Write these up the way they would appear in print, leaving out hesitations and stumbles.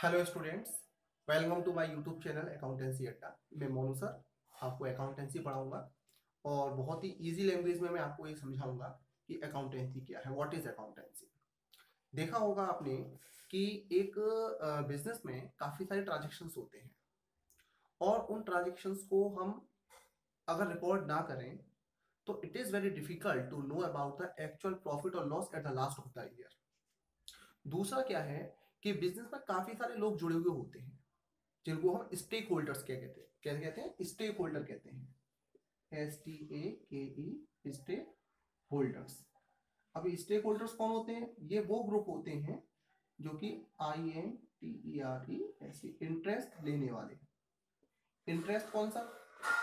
Hello students, welcome to my YouTube channel accountancy Adda. मैं Monu sir आपको accountancy पढ़ाऊंगा और बहुत ही इजी लैंग्वेज में मैं आपको ये समझाऊंगा कि अकाउंटेंसी क्या है, व्हाट इज अकाउंटेंसी। देखा होगा आपने कि एक बिजनेस में काफ़ी सारे ट्रांजेक्शन्स होते हैं और उन ट्रांजेक्शन्स को हम अगर रिकॉर्ड ना करें तो it is very difficult to know about the actual profit और loss at the last of the year. दूसरा क्या है कि बिजनेस में काफ़ी सारे लोग जुड़े हुए होते हैं जिनको हम स्टेक होल्डर्स क्या कहते हैं, स्टेक होल्डर कहते हैं। STAKE, stake holders. अब स्टेक होल्डर्स कौन होते हैं? ये वो ग्रुप होते हैं जो कि INTERE इंटरेस्ट लेने वाले। इंटरेस्ट कौन सा?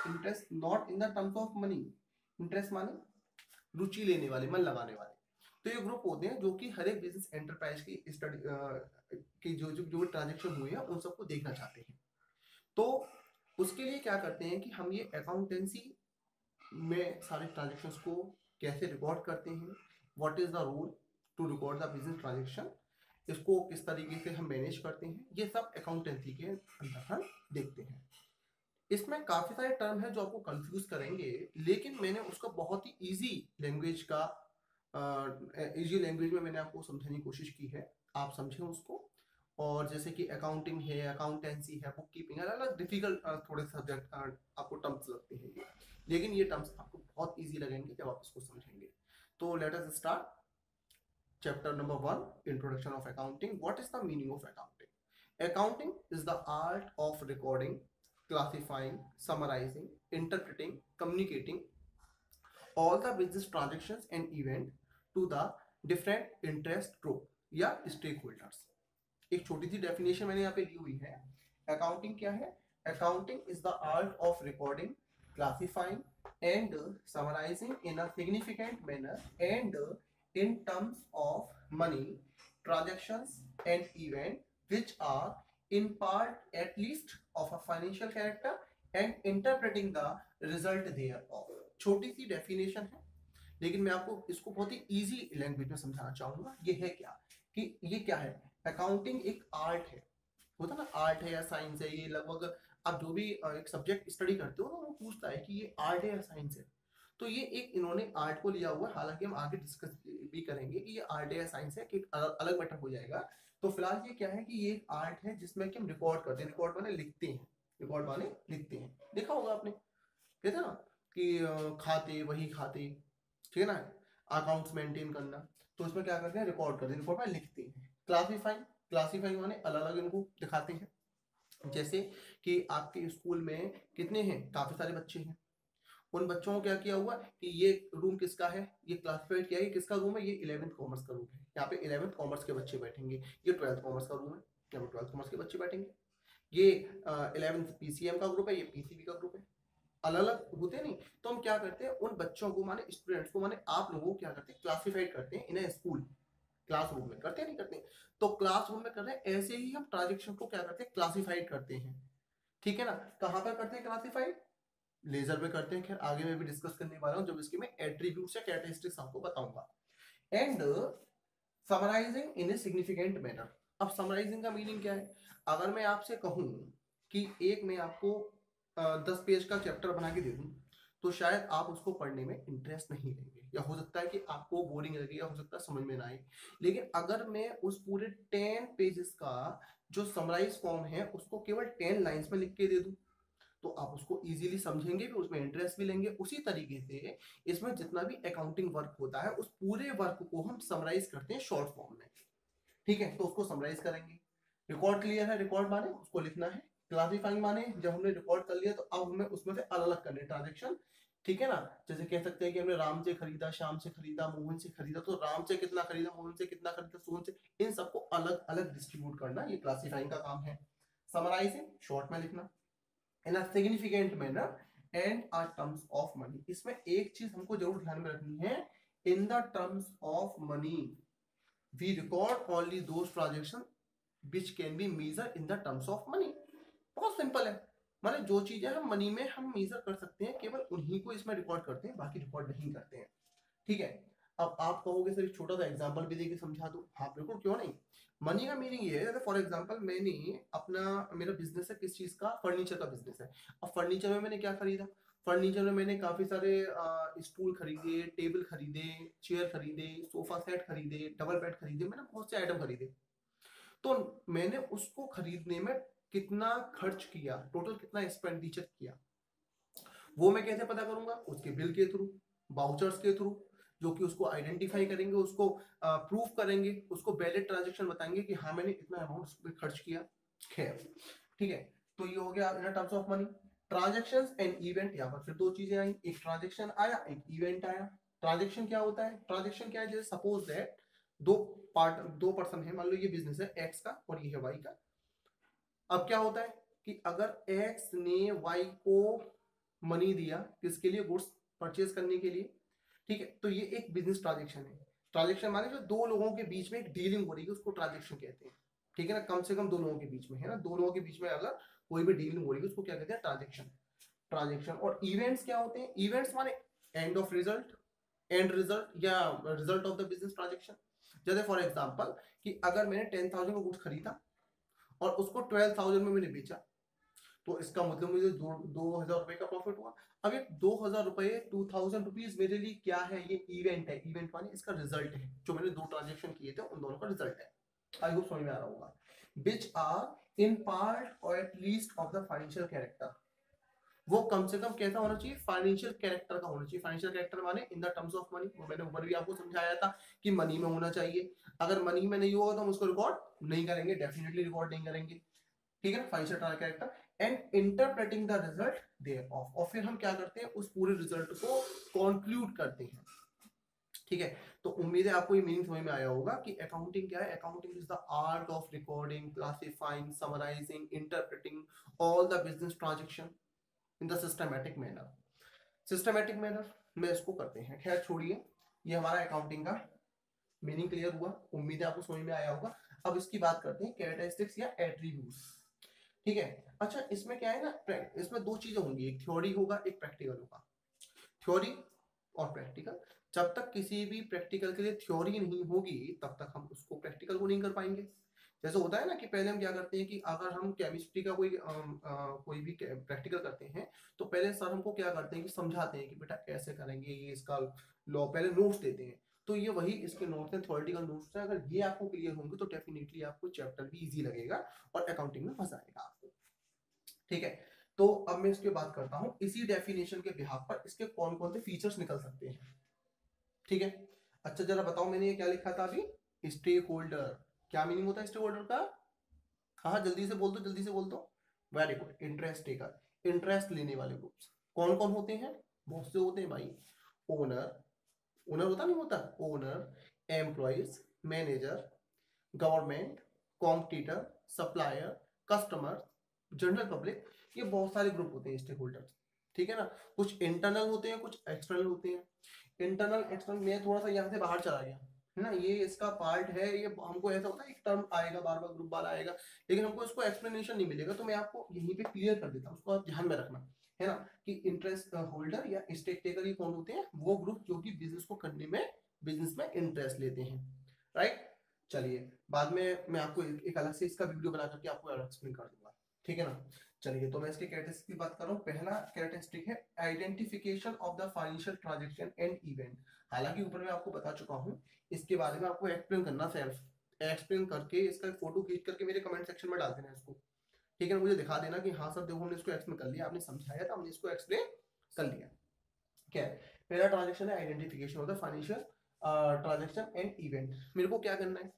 Interest not in the terms of money. Interest माने रुचि लेने वाले, मन लगाने वाले। तो ये ग्रुप होते हैं जो कि हर एक बिजनेस एंटरप्राइज की स्टडी की जो ट्रांजेक्शन हुए हैं उन सबको देखना चाहते हैं। तो उसके लिए क्या करते हैं कि हम ये अकाउंटेंसी में सारे ट्रांजेक्शन्स को कैसे रिकॉर्ड करते हैं, what is the rule to record the business transaction, इसको किस तरीके से हम मैनेज करते हैं, ये सब अकाउंटेंसी के अंदर हम देखते हैं। इसमें काफ़ी सारे टर्म है जो आपको कंफ्यूज करेंगे, लेकिन मैंने उसका बहुत ही इजी लैंग्वेज में मैंने आपको समझाने की कोशिश की है, आप समझें उसको। और जैसे कि अकाउंटिंग है, अकाउंटेंसी है, बुक कीपिंग है, अलग अलग डिफिकल्ट थोड़े सब्जेक्ट आपको टर्म्स लगते हैं ये, लेकिन ये टर्म्स आपको बहुत इजी लगेंगे जब आप इसको समझेंगे। तो let us start chapter number 1, introduction of accounting. What is the meaning of accounting? Accounting is the art of recording, classifying, summarizing, interpreting, communicating all the business transactions and event to the different interest group या stakeholders। एक छोटी सी definition मैंने यहाँ पे ली हुई है। Accounting क्या है? Accounting is the art of recording, classifying and summarising in a significant manner and in terms of money transactions and event which are in part at least of a financial character and interpreting the result thereof। छोटी सी definition है, लेकिन मैं आपको इसको बहुत ही easy language में समझाना चाहूंगा। ये है क्या कि ये क्या है? अकाउंटिंग एक आर्ट है, होता ना, आर्ट है या साइंस है। ये लगभग आप जो भी एक सब्जेक्ट स्टडी करते हो ना, वो पूछता है कि ये आर्ट है या साइंस है। तो ये एक इन्होंने आर्ट को लिया हुआ है, हालांकि हम आगे डिस्कस भी करेंगे कि ये आर्ट है या साइंस है, कि अलग मैटर हो जाएगा। तो फिलहाल ये क्या है कि ये एक आर्ट है जिसमें कि हम रिकॉर्ड करते हैं। रिकॉर्ड माने लिखते हैं, रिकॉर्ड माने लिखते हैं। देखा होगा आपने, कहते हैं ना कि खाते वही खाते, ठीक है ना, अकाउंट्स मेंटेन करना। तो इसमें क्या करते हैं? रिकॉर्ड करते हैं, रिकॉर्ड में लिखते हैं। क्लासीफाइंग, क्लासीफाइंग माने अलग अलग इनको दिखाते हैं। जैसे कि आपके स्कूल में कितने हैं? काफी सारे बच्चे हैं। उन बच्चों को क्या किया हुआ कि ये रूम किसका है, ये क्लासिफाइड किया है, किसका रूम है, ये 11th कॉमर्स का रूम है, यहाँ पे 11th कॉमर्स के बच्चे बैठेंगे। ये 12th कॉमर्स का रूम है, यहाँ पे 12th कॉमर्स के बच्चे बैठेंगे। ये 11th PCM का ग्रुप है, ये PCB का ग्रुप है। अलग अलग होते नहीं। तो हम क्या करते हैं, उन बच्चों को माने स्टूडेंट्स को माने आप लोगों को क्या करते हैं? क्लासिफाइड करते हैं इन स्कूल। क्लासरूम में करते हैं, नहीं करते? तो क्लासरूम में कर रहे हैं, ऐसे ही हम ट्रांजेक्शन को क्या करते हैं? क्लासिफाइड करते हैं। ठीक है ना? कहां पर करते हैं क्लासिफाइड? लेजर में करते हैं। खैर आगे मैं भी डिस्कस करने वाला हूं जब इसके मैं एट्रीब्यूट्स या कैरेक्टरिस्टिक्स आपको बताऊंगा। And summarising in a significant manner. अब समराइजिंग का मीनिंग क्या है? अगर मैं आपसे कहूं कि एक मैं आपको 10 पेज का चैप्टर बना के दे दूं, तो शायद आप उसको पढ़ने में इंटरेस्ट नहीं लेंगे, या हो सकता है कि आपको बोरिंग लगे, या हो सकता है समझ में ना आए। लेकिन अगर मैं उस पूरे 10 पेजेस का जो समराइज फॉर्म है उसको केवल 10 लाइन्स में लिख के दे दूं, तो आप उसको इजीली समझेंगे भी, उसमें इंटरेस्ट भी लेंगे। उसी तरीके से इसमें जितना भी अकाउंटिंग वर्क होता है उस पूरे वर्क को हम समराइज करते हैं शॉर्ट फॉर्म में। ठीक है, तो उसको समराइज करेंगे। रिकॉर्ड क्लियर है? रिकॉर्ड माने उसको लिखना है। क्लासिफाइंग माने जब हमने रिकॉर्ड कर लिया तो अब हमें उसमें से अलग अलग करने ट्रांजेक्शन। ठीक है ना? जैसे कह सकते हैं कि हमने राम से खरीदा, श्याम से खरीदा, मोहन से खरीदा, तो राम से कितना खरीदा, मोहन से कितना खरीदा, सोहन से, इन सबको अलग अलग डिस्ट्रीब्यूट करना, ये क्लासिफाइंग का काम है। समराइजिंग शॉर्ट में लिखना in a significant manner and a terms of money. इसमें एक चीज हमको जरूर ध्यान में रखनी है, in the terms of money we record only those transaction which can be measure in the terms of money. बहुत सिंपल है, माने जो चीजें हम मनी में हम मेजर कर सकते हैं केवल उन्हीं को इसमें रिकॉर्ड करते हैं, बाकी रिकॉर्ड नहीं करते हैं। ठीक है, अब आप कहोगे सर एक छोटा सा एग्जांपल भी देके समझा दो। हाँ बिल्कुल, क्यों नहीं। मनी का मीनिंग ये है, जैसे फॉर एग्जांपल मैंने अपना, मेरा बिजनेस है किस चीज का, फर्नीचर का बिजनेस है। अब फर्नीचर में मैंने क्या खरीदा, फर्नीचर में मैंने काफी सारे स्टूल खरीदे, टेबल खरीदे, चेयर खरीदे, सोफा सेट खरीदे, डबल बेड खरीदे, मैंने बहुत से आइटम खरीदे। तो मैंने उसको खरीदने में कितना खर्च किया, टोटल कितना एक्सपेंडिचर किया, वो मैं कैसे पता करूंगा, उसके बिल के थ्रू, बाउचर्स के थ्रू, जो कि उसको आइडेंटिफाई करेंगे, उसको प्रूफ करेंगे, उसको वैलिड ट्रांजेक्शन बताएंगे कि हाँ मैंने इतना अमाउंट उस पर खर्च किया। खैर ठीक है, तो ये हो गया इन terms of money. Transaction and event, यहाँ पर फिर दो चीजें आई, एक ट्रांजेक्शन आया, एक इवेंट आया। ट्रांजेक्शन क्या होता है, ट्रांजेक्शन क्या है, जैसे सपोज दैट दो पर्सन है, मान लो ये बिजनेस है एक्स का और ये है वाई का। अब क्या होता है कि अगर एक्स ने वाई को मनी दिया, किसके लिए, गुड्स परचेज करने के लिए, ठीक है, तो ये एक बिजनेस ट्रांजेक्शन है। ट्रांजेक्शन माने जो दो लोगों के बीच में एक डीलिंग हो रही है, उसको ट्रांजेक्शन कहते हैं। ठीक है ना, कम से कम दो लोगों के बीच में, है ना, दो लोगों के बीच में अगर कोई भी डीलिंग हो रही है उसको क्या कहते हैं, ट्रांजेक्शन। ट्रांजेक्शन। और इवेंट्स क्या होते हैं, इवेंट्स माने end of result, end result या result of the business transaction. जैसे फॉर एग्जांपल कि अगर मैंने 10,000 का गुड्स खरीदा और उसको 12,000 में मैंने बेचा, तो इसका मतलब मुझे 2,000 रुपए का प्रॉफिट हुआ। अब ये 2,000 रुपए, 2,000 रुपीज मेरे लिए क्या है, ये इवेंट है। इवेंट माने इसका रिजल्ट है, जो मैंने दो ट्रांजेक्शन किए थे उन दोनों का रिजल्ट है। आई होप समझ में आ रहा होगा। विच आर इन पार्ट और at least of the financial character, वो कम से कम कैसा होना चाहिए, फाइनेंशियल कैरेक्टर का होना चाहिए। फाइनेंशियल कैरेक्टर माने इन द टर्म्स ऑफ मनी, वो मैंने ऊपर भी आपको समझाया था कि मनी में होना चाहिए। अगर मनी में नहीं होगा तो हम उसको रिकॉर्ड नहीं करेंगे, डेफिनेटली रिकॉर्ड नहीं करेंगे। ठीक है ना, financial character and interpreting the result thereof, और फिर हम क्या करते हैं, उस पूरे रिजल्ट को कंक्लूड करते हैं। ठीक है, तो उम्मीद है आपको ये मीनिंग समझ में आया होगा कि अकाउंटिंग क्या है। Accounting is the art of recording, classifying, summarising, interpreting all the business transaction in the systematic manner. Systematic manner में इसको करते हैं। खैर छोड़िए, ये हमारा अकाउंटिंग का मीनिंग क्लियर हुआ, उम्मीद है आपको समझ में आया होगा। अब इसकी बात करते हैं कैरेक्टरिस्टिक्स या एट्रीब्यूट्स। ठीक है, अच्छा इसमें क्या है ना, इसमें दो चीजें होंगी, एक थ्योरी होगा, एक प्रैक्टिकल होगा। थ्योरी और प्रैक्टिकल। जब तक किसी भी प्रैक्टिकल के लिए थ्योरी नहीं होगी तब तक हम उसको प्रैक्टिकल को नहीं कर पाएंगे। जैसे होता है ना कि पहले हम क्या करते हैं कि अगर हम केमिस्ट्री का कोई भी प्रैक्टिकल करते हैं तो पहले सर हमको क्या करते हैं कि समझाते हैं कि बेटा कैसे करेंगे, ये इसका लॉ, पहले नोट्स देते हैं। तो ये वही इसके नोट्स हैं, थ्योरेटिकल नोट्स हैं। अगर ये आपको क्लियर होंगे तो डेफिनेटली आपको चैप्टर भी इजी लगेगा और अकाउंटिंग में मजा आएगा आपको। ठीक है, तो अब मैं इसकी बात करता हूं, इसी डेफिनेशन के बिहाफ पर इसके कौन कौन से फीचर्स निकल सकते हैं। ठीक है, अच्छा जरा बताओ, मैंने ये क्या लिखा था अभी, स्टेक होल्डर। क्या मीनिंग होता है स्टेक होल्डर का, हाँ जल्दी से बोल दो, जल्दी से बोल दो। Very good, interest taker, interest लेने वाले ग्रुप्स कौन कौन होते हैं, बहुत से होते हैं भाई। ओनर, ओनर होता नहीं होता, owner, employees, manager, government, competitor, supplier, customer, general public, ये बहुत सारे ग्रुप होते हैं स्टेक होल्डर्स। ठीक है ना, कुछ इंटरनल होते हैं, कुछ एक्सटर्नल होते हैं। इंटरनल एक्सटर्नल, मैं थोड़ा सा यहाँ से बाहर चला गया है ना, ये इसका पार्ट है। ये हमको ऐसा होता है एक टर्म आएगा बार बार, ग्रुप वाला आएगा, लेकिन हमको इसको एक्सप्लेनेशन नहीं मिलेगा, तो मैं आपको यहीं पे क्लियर कर देता हूँ, उसको आप ध्यान में रखना, है ना, कि इंटरेस्ट होल्डर या स्टेक टेकर ये कौन होते हैं, वो ग्रुप जो कि बिजनेस को करने में, बिजनेस में इंटरेस्ट लेते हैं। राइट, चलिए बाद में मैं आपको एक अलग से इसका वीडियो बना करके आपको एक्सप्लेन कर दूंगा। ठीक है ना, चलिए तो मैं इसके कैरेक्टरिस्टिक की बात कर रहा हूँ। पहला कैरेक्टरिस्टिक है identification of the financial transaction and event. हालांकि ऊपर मैं आपको बता चुका हूँ, इसके बारे में आपको एक्सप्लेन करना, सेल्फ एक्सप्लेन करके इसका फोटो खींच करके मेरे कमेंट सेक्शन में डाल देना इसको। ठीक है ना, मुझे दिखा देना कि हाँ सर देखो हमने इसको एक्सप्लेन कर लिया, आपने समझाया था, हमने इसको एक्सप्लेन कर लिया। क्या है, पहला ट्रांजेक्शन है identification of the financial transaction and event. मेरे को क्या करना है,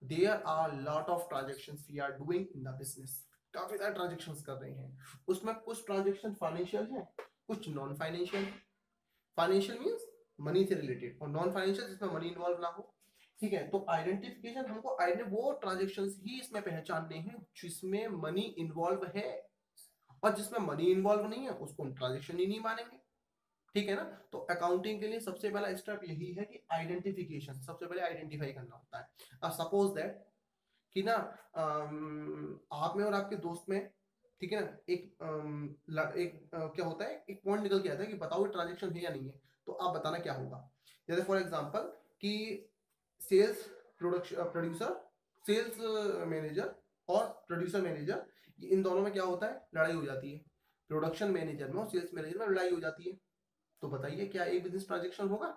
there are lot of transactions we are doing in the business, काफी सारे ट्रांजेक्शंस कर रहे हैं, उसमें कुछ ट्रांजेक्शन फाइनेंशियल है, कुछ non financial. Financial means money से रिलेटेड, और नॉन फाइनेंशियल जिसमें मनी इन्वॉल्व ना हो। ठीक है, तो आइडेंटिफिकेशन हमको वो ट्रांजेक्शंस ही इसमें पहचानने हैं जिसमें मनी इन्वॉल्व है, और जिसमें मनी इन्वॉल्व नहीं है उसको हम ट्रांजेक्शन ही नहीं मानेंगे। ठीक है ना, तो अकाउंटिंग के लिए सबसे पहला स्टेप यही है कि आइडेंटिफिकेशन, सबसे पहले आइडेंटिफाई करना होता है। सपोज दैट कि ना आप में और आपके दोस्त में, ठीक है ना, क्या होता है, एक पॉइंट निकल के आता है कि बताओ ट्रांजेक्शन है या नहीं है, तो आप बताना क्या होगा। जैसे फॉर एग्जांपल कि सेल्स प्रोड्यूसर, सेल्स मैनेजर और प्रोड्यूसर मैनेजर, इन दोनों में क्या होता है, लड़ाई हो जाती है। प्रोडक्शन मैनेजर में और सेल्स मैनेजर में लड़ाई हो जाती है। तो बताइए क्या एक बिजनेस ट्रांजेक्शन होगा?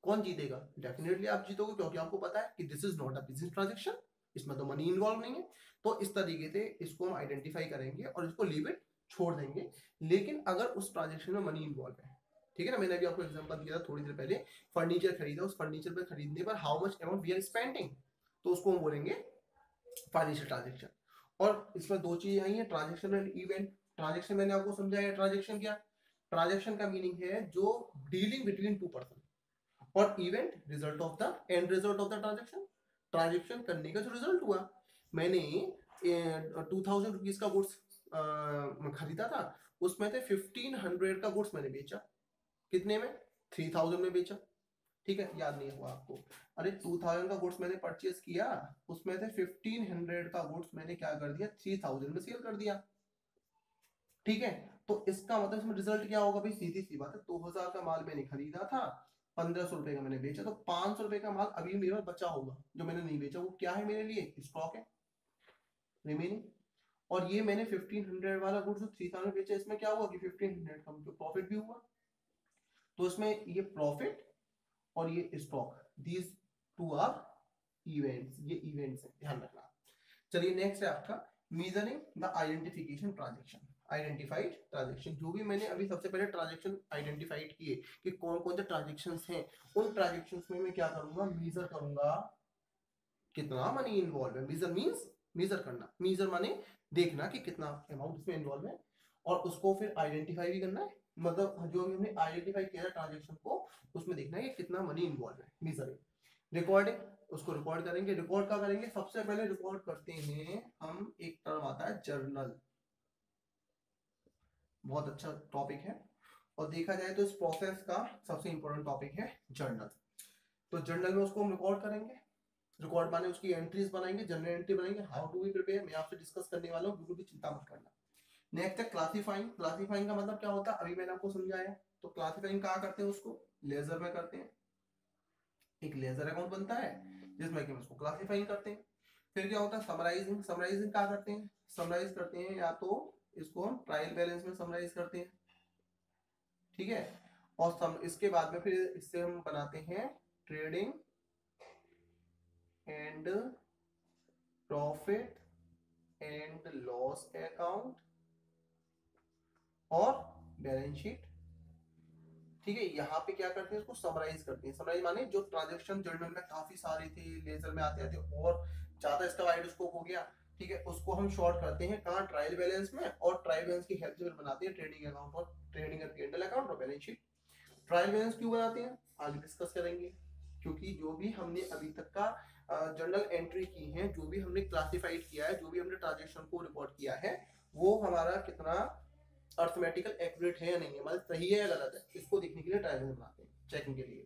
कौन जीतेगा? डेफिनेटली आप जीतोगे, क्योंकि आपको पता है कि this is not a business transaction, इसमें तो मनी इन्वॉल्व नहीं है। तो इस तरीके से इसको हम आइडेंटिफाई करेंगे और इसको लीव इट, छोड़ देंगे। लेकिन अगर उस ट्रांजेक्शन में मनी इन्वॉल्व है, ठीक है ना, मैंने अभी आपको एग्जांपल दिया था थोड़ी देर पहले, फर्नीचर खरीदा, उस फर्नीचर पर खरीदने पर how much amount we are spending, तो उसको हम बोलेंगे फाइनेंशियल ट्रांजेक्शन। और इसमें दो चीजें आई हैं, ट्रांजेक्शन एंड इवेंट। ट्रांजेक्शन मैंने आपको समझाया, ट्रांजेक्शन क्या, ट्रांजेक्शन का मीनिंग है जो डीलिंग बिटवीन टू पर्सन, और event result of the end result of the transaction, transaction करने का जो रिजल्ट हुआ। मैंने 2000 रुपीज का गुड्स खरीदा था, उसमें से 1500 का गुड्स मैंने बेचा, कितने में, 3000 में बेचा, ठीक है, याद नहीं हुआ आपको, अरे 2000 का गुड्स मैंने परचेज किया, उसमें से 1500 का गुड्स मैंने क्या कर दिया, 3000 में सेल कर दिया, ठीक है। तो इसका मतलब इसमें रिजल्ट क्या होगा भाई, सीधी सी बात है, 2000 का माल मैंने खरीदा था, 1500 रुपए का मैंने बेचा, तो 500 रुपए का माल अभी मेरे पास बचा होगा जो मैंने नहीं बेचा, वो क्या है मेरे लिए, स्टॉक है रिमेनिंग। और ये मैंने 1500 वाला गुड्स जो 3000 में बेचा, इसमें क्या हुआ कि 1500 का मुझे प्रॉफिट भी हुआ। तो इसमें ये प्रॉफिट और ये stock, these two are events, ये इवेंट्स है, ध्यान रखना। चलिए नेक्स्ट है आपका measuring the identification transaction, identified transaction. जो भी मैंने अभी सबसे पहले ट्रांजेक्शन आइडेंटिफाइड किए कि कौन कौन से ट्रांजेक्शंस हैं, उन ट्रांजेक्शंस में मैं क्या करूंगा, मेजर करूंगा कितना मनी इन्वॉल्व है। मेजर मींस मेजर करना, मेजर माने देखना कि कितना अमाउंट इसमें इन्वॉल्व है, और उसको फिर आइडेंटिफाई भी करना है, मतलब जो भी हमने आइडेंटिफाई किया है ट्रांजेक्शन को, उसमें देखना है कि कितना मनी इन्वॉल्व है, मेजरिंग। रिकॉर्डिंग, उसको रिकॉर्ड करेंगे। रिकॉर्ड क्या करेंगे, सबसे पहले रिकॉर्ड करते हैं हम, एक टर्म आता है जर्नल, बहुत अच्छा टॉपिक है, और देखा जाए तो इस प्रोसेस का सबसे इंपॉर्टेंट टॉपिक है जर्नल। तो जर्नल में उसको हम रिकॉर्ड करेंगे, रिकॉर्ड माने उसकी एंट्रीज बनाएंगे, जर्नल एंट्री बनाएंगे। हाउ टू बी प्रिपेयर मैं आपसे डिस्कस करने वाला हूँ, बिल्कुल भी चिंता मत करना। नेक्स्ट है क्लासीफाइंग। क्लासीफाइंग का मतलब क्या होता है, अभी मैंने आपको समझाया। तो क्लासीफाइंग कहाँ करते हैं, उसको लेजर में करते हैं, एक लेजर अकाउंट बनता है जिसमें कि हम उसको क्लासीफाइंग करते हैं। फिर क्या होता है समराइजिंग। समराइजिंग क्या करते हैं, समराइज करते हैं, या तो इसको हम ट्रायल बैलेंस में समराइज करते हैं, ठीक है। और इसके बाद में फिर इससे हम बनाते हैं trading and profit and loss account और बैलेंस शीट, ठीक है। यहाँ पे क्या करते हैं, इसको समराइज करते हैं। समराइज माने जो ट्रांजैक्शन जर्नल में काफी सारे थे, लेजर में आते आते और ज्यादा इसका वाइड स्कोप हो गया, ठीक है, उसको हम शॉर्ट करते हैं कहाँ, ट्रायल बैलेंस में, और ट्रायल बैलेंस की हेल्प से फिर बनाते हैं ट्रेडिंग अकाउंट और ट्रेडिंग एंड पी&एल अकाउंट और बैलेंस शीट। ट्रायल बैलेंस क्यों बनाते हैं, आगे डिस्कस करेंगे। क्योंकि जो भी हमने अभी तक का जर्नल एंट्री की है, जो भी हमने क्लासिफाइड किया है, जो भी हमने ट्रांजेक्शन को रिकॉर्ड किया है, वो हमारा कितना अर्थमेटिकल एक्यूरेट है या नहीं है, मतलब सही है या गलत है, इसको देखने के लिए ट्रायल बैलेंस बनाते हैं, चेकिंग के लिए।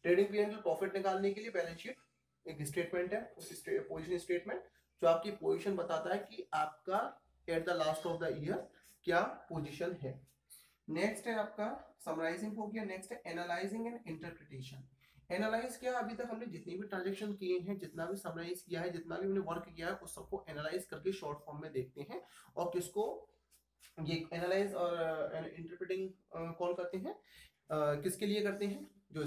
ट्रेडिंग पी&एल प्रॉफिट निकालने के लिए बैलेंस शीट एक स्टेटमेंट है, पोजीशन स्टेटमेंट, जो आपकी पोजीशन बताता है कि आपका eight the last of the year क्या पोजीशन है। नेक्स्ट है आपका समराइजिंग हो गया। नेक्स्ट है एनालाइजिंग एंड इंटरप्रिटेशन। एनालाइज क्या, अभी तक हमने जितनी भी ट्रांजेक्शन किए हैं, जितना भी समराइज किया है, जितना भी हमने वर्क किया है, उस सबको एनालाइज करके शॉर्ट फॉर्म में देखते हैं। और किसको, ये एनालाइज और इंटरप्रेटिंग कौन करते हैं, किसके लिए करते हैं, जो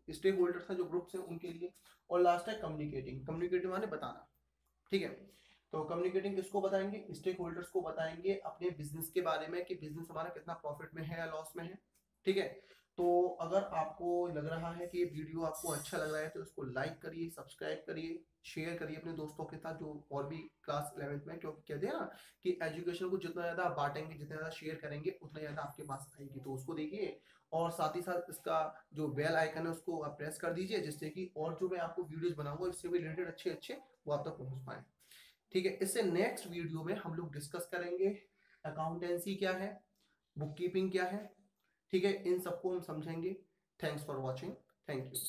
स्टेक होल्डर्स हैं, जो ग्रुप्स हैं, उनके लिए। और लास्ट है कम्युनिकेटिंग। कम्युनिकेटिव माने बताना, ठीक है। तो कम्युनिकेटिंग किसको बताएंगे, स्टेक होल्डर्स को बताएंगे अपने बिजनेस के बारे में, कि बिजनेस हमारा कितना प्रॉफिट में है या लॉस में है, ठीक है। तो अगर आपको लग रहा है कि ये वीडियो आपको अच्छा लग रहा है, तो इसको लाइक करिए, सब्सक्राइब करिए, शेयर करिए अपने दोस्तों के साथ जो और भी क्लास 11th में, क्योंकि कहते हैं ना कि एजुकेशन को जितना ज्यादा आप बांटेंगे, जितना ज्यादा शेयर करेंगे, उतना ज्यादा आपके पास आएगी। तो उसको देखिए, और साथ ही साथ इसका जो बेल आइकन है उसको आप प्रेस कर दीजिए, जिससे कि और जो मैं आपको वीडियोज बनाऊंगा इससे भी रिलेटेड अच्छे अच्छे वो आप तक पहुंच पाए, ठीक है। इससे नेक्स्ट वीडियो में हम लोग डिस्कस करेंगे अकाउंटेंसी क्या है, बुक कीपिंग क्या है, ठीक है, इन सबको हम समझेंगे। Thanks for watching, thank you.